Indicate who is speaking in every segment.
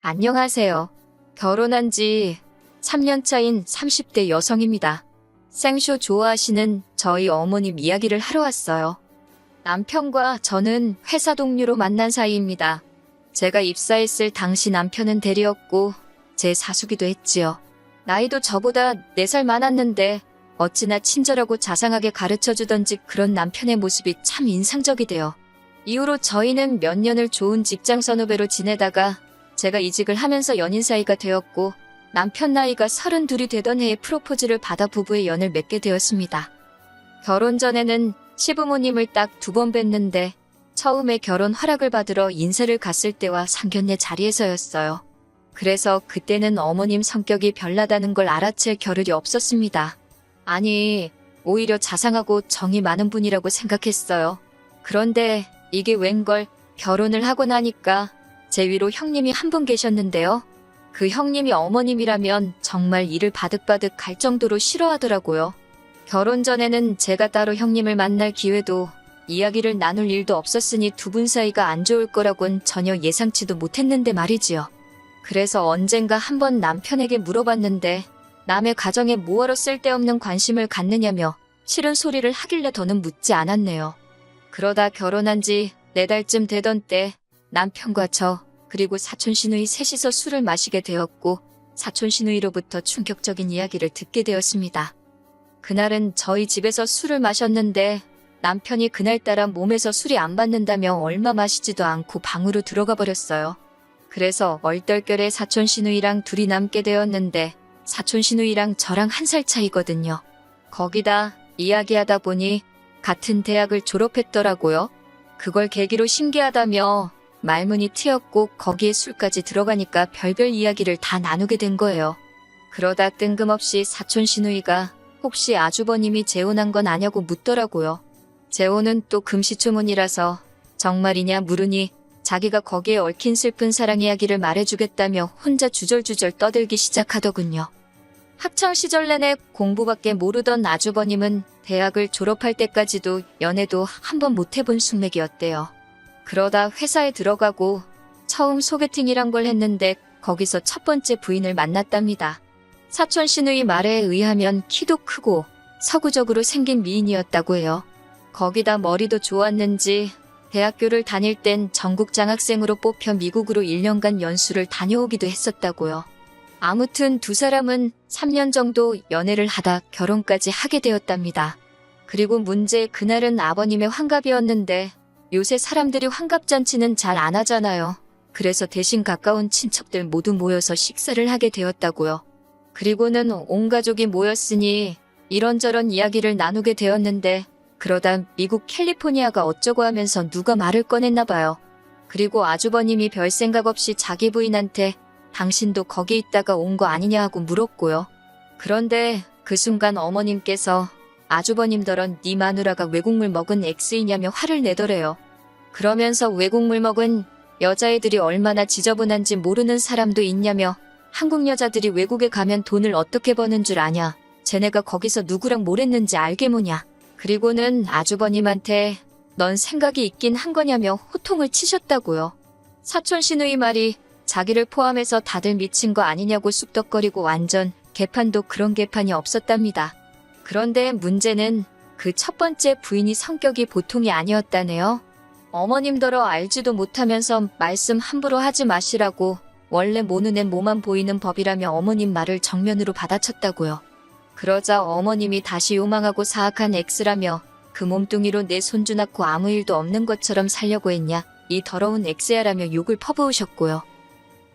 Speaker 1: 안녕하세요. 결혼한 지 3년 차인 30대 여성입니다. 생쇼 좋아하시는 저희 어머님 이야기를 하러 왔어요. 남편과 저는 회사 동료로 만난 사이입니다. 제가 입사했을 당시 남편은 대리였고 제 사수기도 했지요. 나이도 저보다 4살 많았는데 어찌나 친절하고 자상하게 가르쳐주던지 그런 남편의 모습이 참 인상적이대요. 이후로 저희는 몇 년을 좋은 직장 선후배로 지내다가 제가 이직을 하면서 연인 사이가 되었고 남편 나이가 32이 되던 해에 프로포즈를 받아 부부의 연을 맺게 되었습니다. 결혼 전에는 시부모님을 딱 2번 뵀는데 처음에 결혼 허락을 받으러 인사를 갔을 때와 상견례 자리에서였어요. 그래서 그때는 어머님 성격이 별나다는 걸 알아챌 겨를이 없었습니다. 아니, 오히려 자상하고 정이 많은 분이라고 생각했어요. 그런데 이게 웬걸 결혼을 하고 나니까 제 위로 형님이 한 분 계셨는데요. 그 형님이 어머님이라면 정말 이를 바득바득 갈 정도로 싫어하더라고요. 결혼 전에는 제가 따로 형님을 만날 기회도 이야기를 나눌 일도 없었으니 두 분 사이가 안 좋을 거라곤 전혀 예상치도 못했는데 말이지요. 그래서 언젠가 한번 남편에게 물어봤는데 남의 가정에 뭐하러 쓸데없는 관심을 갖느냐며 싫은 소리를 하길래 더는 묻지 않았네요. 그러다 결혼한 지 4달쯤 되던 때 남편과 저 그리고 사촌 시누이 셋이서 술을 마시게 되었고 사촌 시누이로부터 충격적인 이야기를 듣게 되었습니다. 그날은 저희 집에서 술을 마셨는데 남편이 그날따라 몸에서 술이 안 받는다며 얼마 마시지도 않고 방으로 들어가 버렸어요. 그래서 얼떨결에 사촌 시누이랑 둘이 남게 되었는데 사촌 시누이랑 저랑 1살 차이거든요. 거기다 이야기하다 보니 같은 대학을 졸업했더라고요. 그걸 계기로 신기하다며 말문이 트였고 거기에 술까지 들어가니까 별별 이야기를 다 나누게 된 거예요. 그러다 뜬금없이 사촌 시누이가 혹시 아주버님이 재혼한 건 아냐고 묻더라고요. 재혼은 또 금시초문이라서 정말이냐 물으니 자기가 거기에 얽힌 슬픈 사랑 이야기를 말해주겠다며 혼자 주절주절 떠들기 시작하더군요. 학창시절 내내 공부밖에 모르던 아주버님은 대학을 졸업할 때까지도 연애도 한 번 못 해본 숙맥이었대요. 그러다 회사에 들어가고 처음 소개팅이란 걸 했는데 거기서 첫 번째 부인을 만났답니다. 사촌 시누이 말에 의하면 키도 크고 서구적으로 생긴 미인이었다고 해요. 거기다 머리도 좋았는지 대학교를 다닐 땐 전국 장학생으로 뽑혀 미국으로 1년간 연수를 다녀오기도 했었다고요. 아무튼 두 사람은 3년 정도 연애를 하다 결혼까지 하게 되었답니다. 그리고 문제 그날은 아버님의 환갑이었는데 요새 사람들이 환갑잔치는 잘 안 하잖아요. 그래서 대신 가까운 친척들 모두 모여서 식사를 하게 되었다고요. 그리고는 온 가족이 모였으니 이런저런 이야기를 나누게 되었는데 그러다 미국 캘리포니아가 어쩌고 하면서 누가 말을 꺼냈나 봐요. 그리고 아주버님이 별 생각 없이 자기 부인한테 당신도 거기 있다가 온 거 아니냐 하고 물었고요. 그런데 그 순간 어머님께서 아주버님더러 네 마누라가 외국물 먹은 X이냐며 화를 내더래요. 그러면서 외국물 먹은 여자애들이 얼마나 지저분한지 모르는 사람도 있냐며 한국 여자들이 외국에 가면 돈을 어떻게 버는 줄 아냐. 쟤네가 거기서 누구랑 뭘 했는지 알게 뭐냐. 그리고는 아주버님한테 넌 생각이 있긴 한 거냐며 호통을 치셨다고요. 사촌 시누이 말이 자기를 포함해서 다들 미친 거 아니냐고 쑥덕거리고 완전 개판도 그런 개판이 없었답니다. 그런데 문제는 그 첫 번째 부인이 성격이 보통이 아니었다네요. 어머님더러 알지도 못하면서 말씀 함부로 하지 마시라고 원래 모 눈엔 뭐만 보이는 법이라며 어머님 말을 정면으로 받아쳤다고요. 그러자 어머님이 다시 요망하고 사악한 X라며 그 몸뚱이로 내 손주 낳고 아무 일도 없는 것처럼 살려고 했냐 이 더러운 X야라며 욕을 퍼부으셨고요.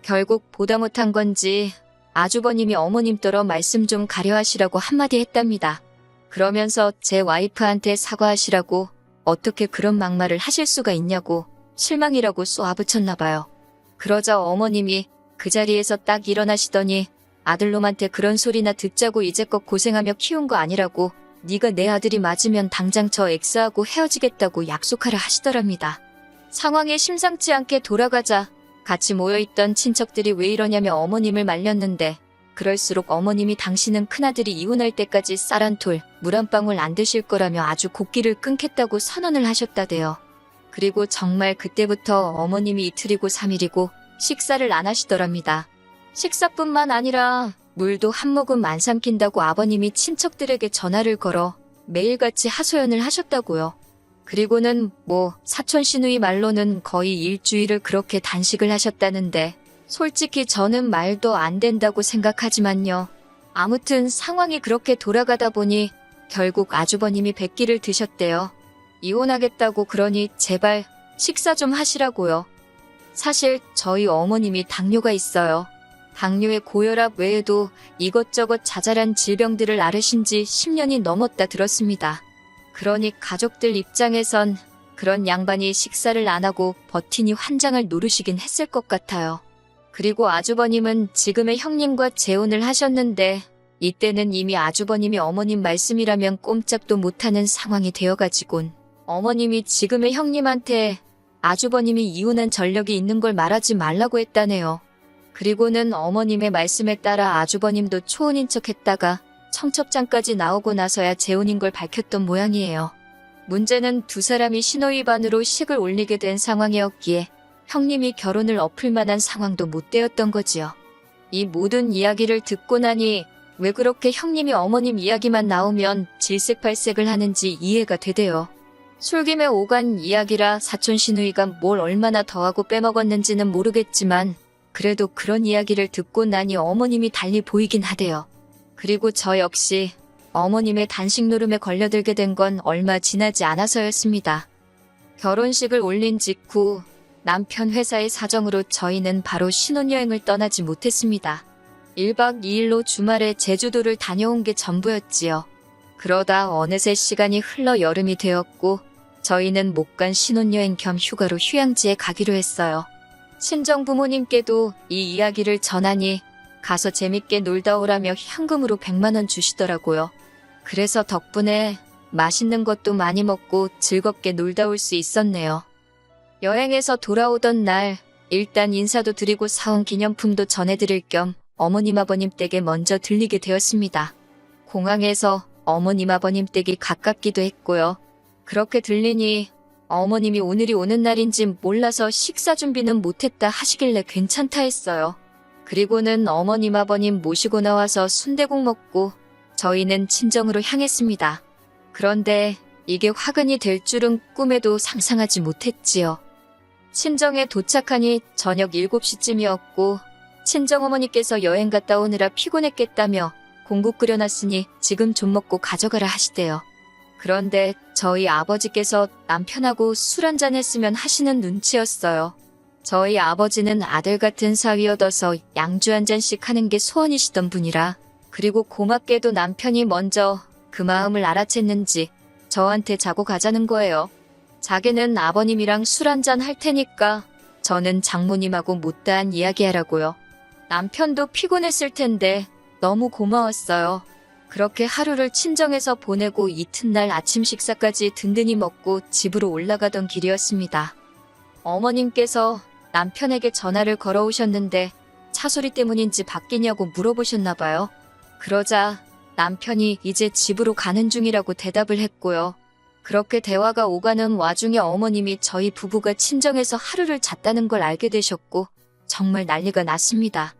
Speaker 1: 결국 보다 못한 건지 아주버님이 어머님더러 말씀 좀 가려하시라고 한마디 했답니다. 그러면서 제 와이프한테 사과하시라고 어떻게 그런 막말을 하실 수가 있냐고 실망이라고 쏘아붙였나 봐요. 그러자 어머님이 그 자리에서 딱 일어나시더니 아들놈한테 그런 소리나 듣자고 이제껏 고생하며 키운 거 아니라고 네가 내 아들이 맞으면 당장 저 X하고 헤어지겠다고 약속하라 하시더랍니다. 상황이 심상치 않게 돌아가자 같이 모여있던 친척들이 왜 이러냐며 어머님을 말렸는데 그럴수록 어머님이 당신은 큰아들이 이혼할 때까지 쌀 한 톨, 물 한 방울 안 드실 거라며 아주 곡기를 끊겠다고 선언을 하셨다대요. 그리고 정말 그때부터 어머님이 이틀이고 3일이고 식사를 안 하시더랍니다. 식사뿐만 아니라 물도 한 모금 안 삼킨다고 아버님이 친척들에게 전화를 걸어 매일같이 하소연을 하셨다고요. 그리고는 사촌 시누이 말로는 거의 일주일을 그렇게 단식을 하셨다는데 솔직히 저는 말도 안 된다고 생각하지만요. 아무튼 상황이 그렇게 돌아가다 보니 결국 아주버님이 백기를 드셨대요. 이혼하겠다고 그러니 제발 식사 좀 하시라고요. 사실 저희 어머님이 당뇨가 있어요. 당뇨의 고혈압 외에도 이것저것 자잘한 질병들을 앓으신 지 10년이 넘었다 들었습니다. 그러니 가족들 입장에선 그런 양반이 식사를 안 하고 버티니 환장을 노르시긴 했을 것 같아요. 그리고 아주버님은 지금의 형님과 재혼을 하셨는데 이때는 이미 아주버님이 어머님 말씀이라면 꼼짝도 못하는 상황이 되어가지곤 어머님이 지금의 형님한테 아주버님이 이혼한 전력이 있는 걸 말하지 말라고 했다네요. 그리고는 어머님의 말씀에 따라 아주버님도 초혼인 척 했다가 청첩장까지 나오고 나서야 재혼인 걸 밝혔던 모양이에요. 문제는 두 사람이 신호위반으로 식을 올리게 된 상황이었기에 형님이 결혼을 엎을 만한 상황도 못 되었던 거지요. 이 모든 이야기를 듣고 나니 왜 그렇게 형님이 어머님 이야기만 나오면 질색팔색을 하는지 이해가 되대요. 술김에 오간 이야기라 사촌 시누이가 뭘 얼마나 더하고 빼먹었는지는 모르겠지만 그래도 그런 이야기를 듣고 나니 어머님이 달리 보이긴 하대요. 그리고 저 역시 어머님의 단식 노름에 걸려들게 된 건 얼마 지나지 않아서였습니다. 결혼식을 올린 직후 남편 회사의 사정으로 저희는 바로 신혼여행을 떠나지 못했습니다. 1박 2일로 주말에 제주도를 다녀온 게 전부였지요. 그러다 어느새 시간이 흘러 여름이 되었고 저희는 못 간 신혼여행 겸 휴가로 휴양지에 가기로 했어요. 친정 부모님께도 이 이야기를 전하니 가서 재밌게 놀다 오라며 현금으로 100만 원 주시더라고요. 그래서 덕분에 맛있는 것도 많이 먹고 즐겁게 놀다 올 수 있었네요. 여행에서 돌아오던 날 일단 인사도 드리고 사온 기념품도 전해드릴 겸 어머님 아버님 댁에 먼저 들리게 되었습니다. 공항에서 어머님 아버님 댁이 가깝기도 했고요. 그렇게 들리니 어머님이 오늘이 오는 날인지 몰라서 식사 준비는 못했다 하시길래 괜찮다 했어요. 그리고는 어머님 아버님 모시고 나와서 순대국 먹고 저희는 친정으로 향했습니다. 그런데 이게 화근이 될 줄은 꿈에도 상상하지 못했지요. 친정에 도착하니 저녁 7시쯤이었고 친정어머니께서 여행 갔다 오느라 피곤했겠다며 공국 끓여놨으니 지금 좀 먹고 가져가라 하시대요. 그런데 저희 아버지께서 남편하고 술 한잔 했으면 하시는 눈치였어요. 저희 아버지는 아들 같은 사위여둬서 양주 한 잔씩 하는 게 소원이시던 분이라 그리고 고맙게도 남편이 먼저 그 마음을 알아챘는지 저한테 자고 가자는 거예요. 자기는 아버님이랑 술 한잔 할 테니까 저는 장모님하고 못다한 이야기하라고요. 남편도 피곤했을 텐데 너무 고마웠어요. 그렇게 하루를 친정에서 보내고 이튿날 아침 식사까지 든든히 먹고 집으로 올라가던 길이었습니다. 어머님께서 남편에게 전화를 걸어오셨는데 차 소리 때문인지 바뀌냐고 물어보셨나 봐요. 그러자 남편이 이제 집으로 가는 중이라고 대답을 했고요. 그렇게 대화가 오가는 와중에 어머님이 저희 부부가 친정에서 하루를 잤다는 걸 알게 되셨고 정말 난리가 났습니다.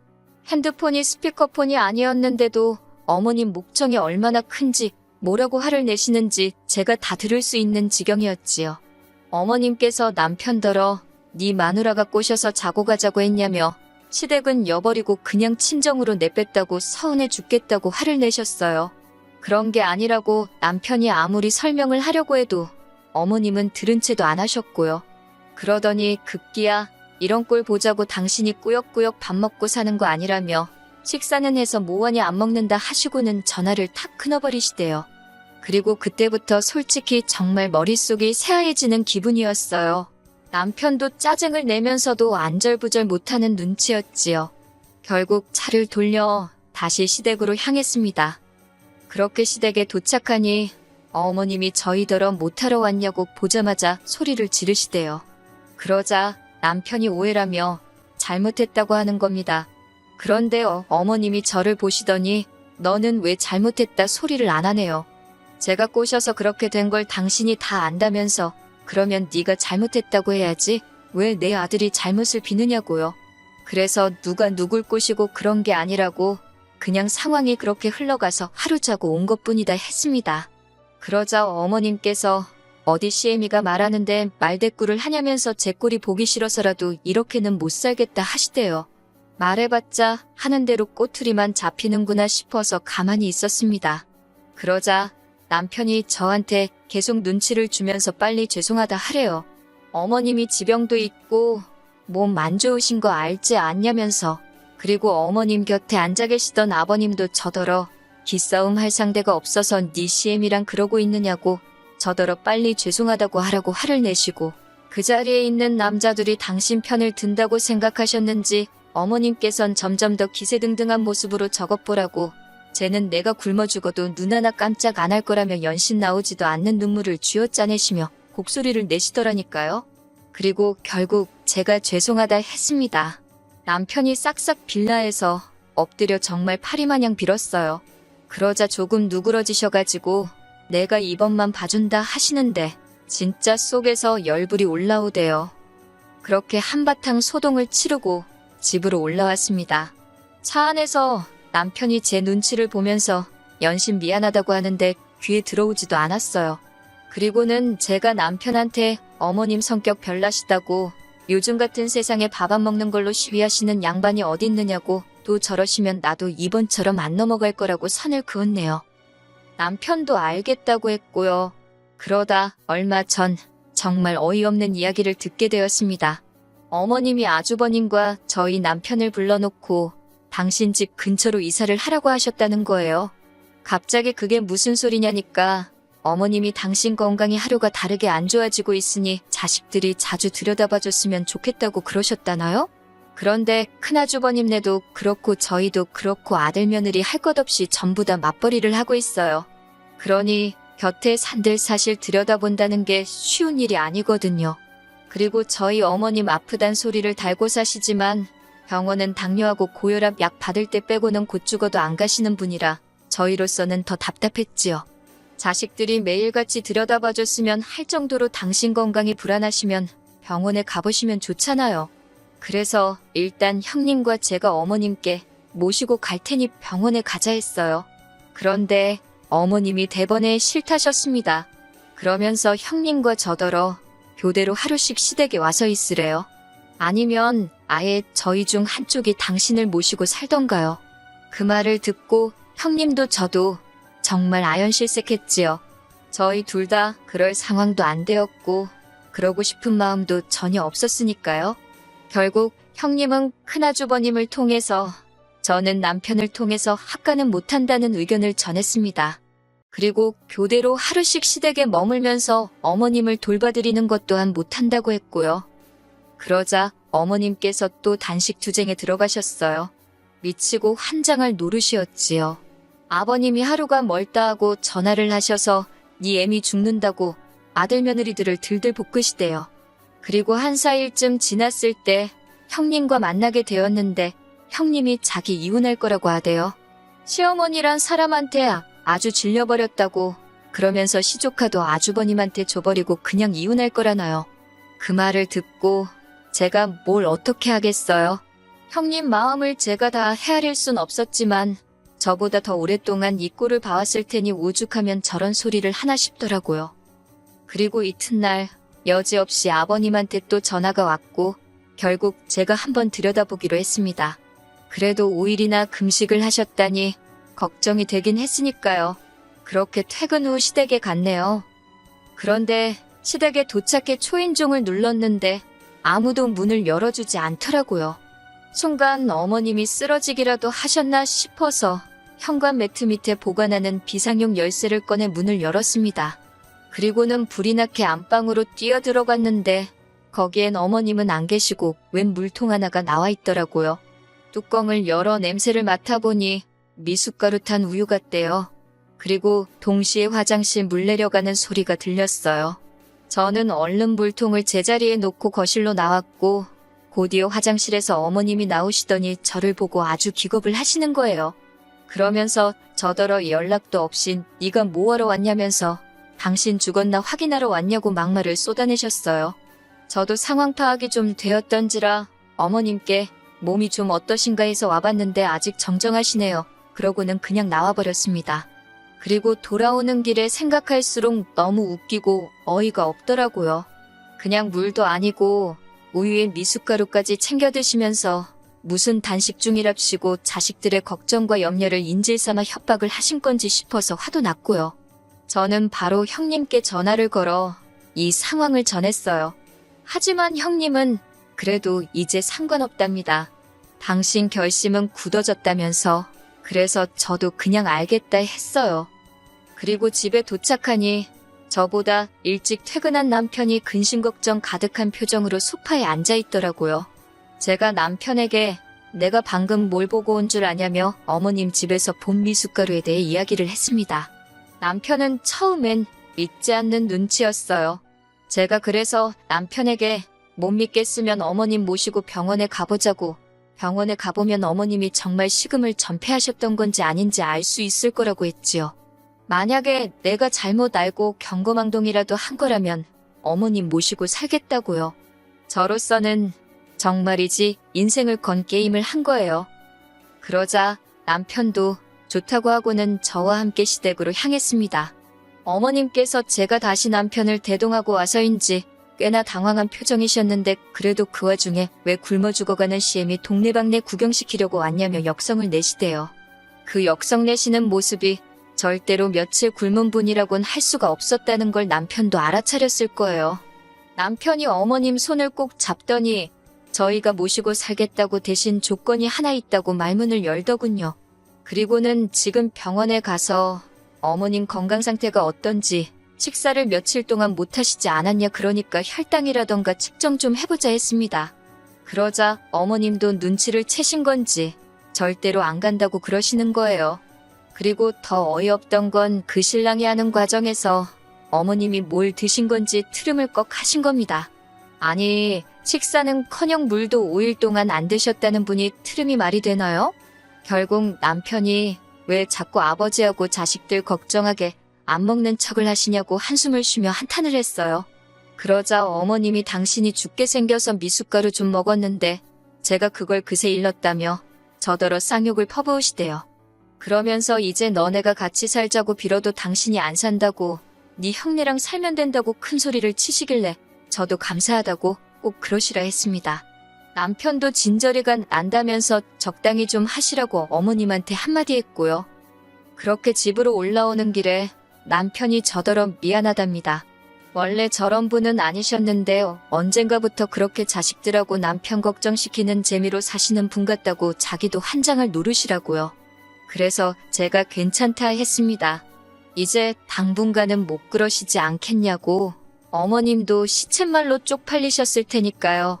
Speaker 1: 핸드폰이 스피커폰이 아니었는데도 어머님 목청이 얼마나 큰지 뭐라고 화를 내시는지 제가 다 들을 수 있는 지경이었지요. 어머님께서 남편더러 네 마누라가 꼬셔서 자고 가자고 했냐며 시댁은 여버리고 그냥 친정으로 내뺐다고 서운해 죽겠다고 화를 내셨어요. 그런 게 아니라고 남편이 아무리 설명을 하려고 해도 어머님은 들은 채도 안 하셨고요. 그러더니 급기야 이런 꼴 보자고 당신이 꾸역꾸역 밥 먹고 사는 거 아니라며 식사는 해서 뭐하니 안 먹는다 하시고는 전화를 탁 끊어버리시대요. 그리고 그때부터 솔직히 정말 머릿속이 새하얘지는 기분이었어요. 남편도 짜증을 내면서도 안절부절 못하는 눈치였지요. 결국 차를 돌려 다시 시댁으로 향했습니다. 그렇게 시댁에 도착하니 어머님이 저희더러 못하러 왔냐고 보자마자 소리를 지르시대요. 그러자 남편이 오해라며 잘못했다고 하는 겁니다. 그런데 어머님이 저를 보시더니 너는 왜 잘못했다 소리를 안 하네요. 제가 꼬셔서 그렇게 된 걸 당신이 다 안다면서 그러면 네가 잘못했다고 해야지 왜 내 아들이 잘못을 비느냐고요. 그래서 누가 누굴 꼬시고 그런 게 아니라고 그냥 상황이 그렇게 흘러가서 하루 자고 온 것뿐이다 했습니다. 그러자 어머님께서 어디 시애미가 말하는데 말대꾸를 하냐면서 제 꼴이 보기 싫어서라도 이렇게는 못 살겠다 하시대요. 말해봤자 하는 대로 꼬투리만 잡히는구나 싶어서 가만히 있었습니다. 그러자 남편이 저한테 계속 눈치를 주면서 빨리 죄송하다 하래요. 어머님이 지병도 있고 몸 안 좋으신 거 알지 않냐면서. 그리고 어머님 곁에 앉아 계시던 아버님도 저더러 기싸움 할 상대가 없어서 네 시애미랑 그러고 있느냐고 저더러 빨리 죄송하다고 하라고 화를 내시고, 그 자리에 있는 남자들이 당신 편을 든다고 생각하셨는지 어머님께선 점점 더 기세등등한 모습으로 저것보라고, 쟤는 내가 굶어 죽어도 눈 하나 깜짝 안 할 거라며 연신 나오지도 않는 눈물을 쥐어짜내시며 곡소리를 내시더라니까요. 그리고 결국 제가 죄송하다 했습니다. 남편이 싹싹 빌라에서 엎드려 정말 파리마냥 빌었어요. 그러자 조금 누그러지셔가지고 내가 이번만 봐준다 하시는데 진짜 속에서 열불이 올라오대요. 그렇게 한바탕 소동을 치르고 집으로 올라왔습니다. 차 안에서 남편이 제 눈치를 보면서 연신 미안하다고 하는데 귀에 들어오지도 않았어요. 그리고는 제가 남편한테 어머님 성격 별나시다고, 요즘 같은 세상에 밥 안 먹는 걸로 시위하시는 양반이 어디 있느냐고, 또 저러시면 나도 이번처럼 안 넘어갈 거라고 선을 그었네요. 남편도 알겠다고 했고요. 그러다 얼마 전 정말 어이없는 이야기를 듣게 되었습니다. 어머님이 아주버님과 저희 남편을 불러놓고 당신 집 근처로 이사를 하라고 하셨다는 거예요. 갑자기 그게 무슨 소리냐니까 어머님이 당신 건강이 하루가 다르게 안 좋아지고 있으니 자식들이 자주 들여다봐줬으면 좋겠다고 그러셨다나요? 그런데 큰아주버님네도 그렇고 저희도 그렇고 아들 며느리 할 것 없이 전부 다 맞벌이를 하고 있어요. 그러니 곁에 산들 사실 들여다본다는 게 쉬운 일이 아니거든요. 그리고 저희 어머님 아프단 소리를 달고 사시지만 병원은 당뇨하고 고혈압 약 받을 때 빼고는 곧 죽어도 안 가시는 분이라 저희로서는 더 답답했지요. 자식들이 매일같이 들여다봐줬으면 할 정도로 당신 건강이 불안하시면 병원에 가보시면 좋잖아요. 그래서 일단 형님과 제가 어머님께 모시고 갈 테니 병원에 가자 했어요. 그런데 어머님이 대번에 싫다셨습니다. 그러면서 형님과 저더러 교대로 하루씩 시댁에 와서 있으래요. 아니면 아예 저희 중 한쪽이 당신을 모시고 살던가요. 그 말을 듣고 형님도 저도 정말 아연실색했지요. 저희 둘 다 그럴 상황도 안 되었고 그러고 싶은 마음도 전혀 없었으니까요. 결국 형님은 큰아주버님을 통해서, 저는 남편을 통해서 합가는 못한다는 의견을 전했습니다. 그리고 교대로 하루씩 시댁에 머물면서 어머님을 돌봐드리는 것 또한 못한다고 했고요. 그러자 어머님께서 또 단식 투쟁에 들어가셨어요. 미치고 환장할 노릇이었지요. 아버님이 하루가 멀다 하고 전화를 하셔서 네 애미 죽는다고 아들 며느리들을 들들 볶으시대요. 그리고 한 4일쯤 지났을 때 형님과 만나게 되었는데 형님이 자기 이혼할 거라고 하대요. 시어머니란 사람한테 아주 질려버렸다고, 그러면서 시조카도 아주버님한테 줘버리고 그냥 이혼할 거라나요. 그 말을 듣고 제가 뭘 어떻게 하겠어요. 형님 마음을 제가 다 헤아릴 순 없었지만 저보다 더 오랫동안 이 꼴을 봐왔을 테니 오죽하면 저런 소리를 하나 싶더라고요. 그리고 이튿날 여지없이 아버님한테 또 전화가 왔고 결국 제가 한번 들여다보기로 했습니다. 그래도 5일이나 금식을 하셨다니 걱정이 되긴 했으니까요. 그렇게 퇴근 후 시댁에 갔네요. 그런데 시댁에 도착해 초인종을 눌렀는데 아무도 문을 열어주지 않더라고요. 순간 어머님이 쓰러지기라도 하셨나 싶어서 현관 매트 밑에 보관하는 비상용 열쇠를 꺼내 문을 열었습니다. 그리고는 불이 나게 안방으로 뛰어들어갔는데 거기엔 어머님은 안 계시고 웬 물통 하나가 나와 있더라고요. 뚜껑을 열어 냄새를 맡아보니 미숫가루 탄 우유 같대요. 그리고 동시에 화장실 물 내려가는 소리가 들렸어요. 저는 얼른 물통을 제자리에 놓고 거실로 나왔고 곧이어 화장실에서 어머님이 나오시더니 저를 보고 아주 기겁을 하시는 거예요. 그러면서 저더러 연락도 없이 네가 뭐하러 왔냐면서 당신 죽었나 확인하러 왔냐고 막말을 쏟아내셨어요. 저도 상황 파악이 좀 되었던지라 어머님께 몸이 좀 어떠신가 해서 와봤는데 아직 정정하시네요. 그러고는 그냥 나와버렸습니다. 그리고 돌아오는 길에 생각할수록 너무 웃기고 어이가 없더라고요. 그냥 물도 아니고 우유에 미숫가루까지 챙겨 드시면서 무슨 단식 중이랍시고 자식들의 걱정과 염려를 인질 삼아 협박을 하신 건지 싶어서 화도 났고요. 저는 바로 형님께 전화를 걸어 이 상황을 전했어요. 하지만 형님은 그래도 이제 상관없답니다. 당신 결심은 굳어졌다면서. 그래서 저도 그냥 알겠다 했어요. 그리고 집에 도착하니 저보다 일찍 퇴근한 남편이 근심걱정 가득한 표정으로 소파에 앉아있더라고요. 제가 남편에게 내가 방금 뭘 보고 온 줄 아냐며 어머님 집에서 본 미숫가루에 대해 이야기를 했습니다. 남편은 처음엔 믿지 않는 눈치였어요. 제가 그래서 남편에게 못 믿겠으면 어머님 모시고 병원에 가보자고, 병원에 가보면 어머님이 정말 식음을 전폐하셨던 건지 아닌지 알 수 있을 거라고 했지요. 만약에 내가 잘못 알고 경거망동이라도 한 거라면 어머님 모시고 살겠다고요. 저로서는 정말이지 인생을 건 게임을 한 거예요. 그러자 남편도 좋다고 하고는 저와 함께 시댁으로 향했습니다. 어머님께서 제가 다시 남편을 대동하고 와서인지 꽤나 당황한 표정이셨는데 그래도 그 와중에 왜 굶어 죽어가는 시엠이 동네방네 구경시키려고 왔냐며 역성을 내시대요. 그 역성 내시는 모습이 절대로 며칠 굶은 분이라곤 할 수가 없었다는 걸 남편도 알아차렸을 거예요. 남편이 어머님 손을 꼭 잡더니 저희가 모시고 살겠다고 대신 조건이 하나 있다고 말문을 열더군요. 그리고는 지금 병원에 가서 어머님 건강 상태가 어떤지, 식사를 며칠 동안 못 하시지 않았냐, 그러니까 혈당이라던가 측정 좀 해보자 했습니다. 그러자 어머님도 눈치를 채신 건지 절대로 안 간다고 그러시는 거예요. 그리고 더 어이없던 건 그 신랑이 하는 과정에서 어머님이 뭘 드신 건지 트름을 꺽 하신 겁니다. 아니, 식사는커녕 물도 5일 동안 안 드셨다는 분이 트름이 말이 되나요? 결국 남편이 왜 자꾸 아버지하고 자식들 걱정하게 안 먹는 척을 하시냐고 한숨을 쉬며 한탄을 했어요. 그러자 어머님이 당신이 죽게 생겨서 미숫가루 좀 먹었는데 제가 그걸 그새 일렀다며 저더러 쌍욕을 퍼부으시대요. 그러면서 이제 너네가 같이 살자고 빌어도 당신이 안 산다고, 네 형네랑 살면 된다고 큰 소리를 치시길래 저도 감사하다고 꼭 그러시라 했습니다. 남편도 진저리가 난다면서 적당히 좀 하시라고 어머님한테 한마디 했고요. 그렇게 집으로 올라오는 길에 남편이 저더러 미안하답니다. 원래 저런 분은 아니셨는데 언젠가부터 그렇게 자식들하고 남편 걱정시키는 재미로 사시는 분 같다고 자기도 한 장을 누르시라고요. 그래서 제가 괜찮다 했습니다. 이제 당분간은 못 그러시지 않겠냐고. 어머님도 시쳇말로 쪽팔리셨을 테니까요.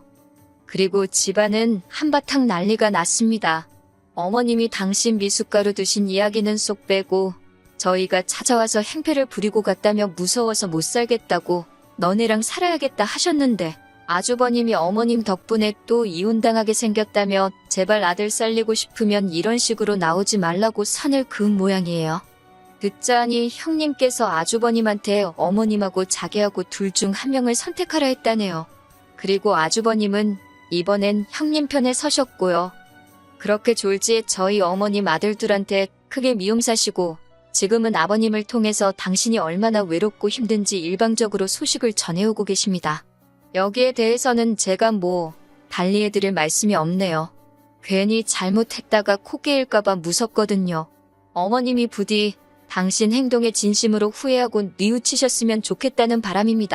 Speaker 1: 그리고 집안은 한바탕 난리가 났습니다. 어머님이 당신 미숫가루 드신 이야기는 쏙 빼고 저희가 찾아와서 행패를 부리고 갔다며 무서워서 못 살겠다고, 너네랑 살아야겠다 하셨는데 아주버님이 어머님 덕분에 또 이혼당하게 생겼다며 제발 아들 살리고 싶으면 이런 식으로 나오지 말라고 선을 그은 모양이에요. 듣자니 형님께서 아주버님한테 어머님하고 자기하고 둘 중 한 명을 선택하라 했다네요. 그리고 아주버님은 이번엔 형님 편에 서셨고요. 그렇게 졸지에 저희 어머님 아들들한테 크게 미움 사시고 지금은 아버님을 통해서 당신이 얼마나 외롭고 힘든지 일방적으로 소식을 전해오고 계십니다. 여기에 대해서는 제가 달리 해드릴 말씀이 없네요. 괜히 잘못했다가 코 깨일까봐 무섭거든요. 어머님이 부디 당신 행동에 진심으로 후회하고 뉘우치셨으면 좋겠다는 바람입니다.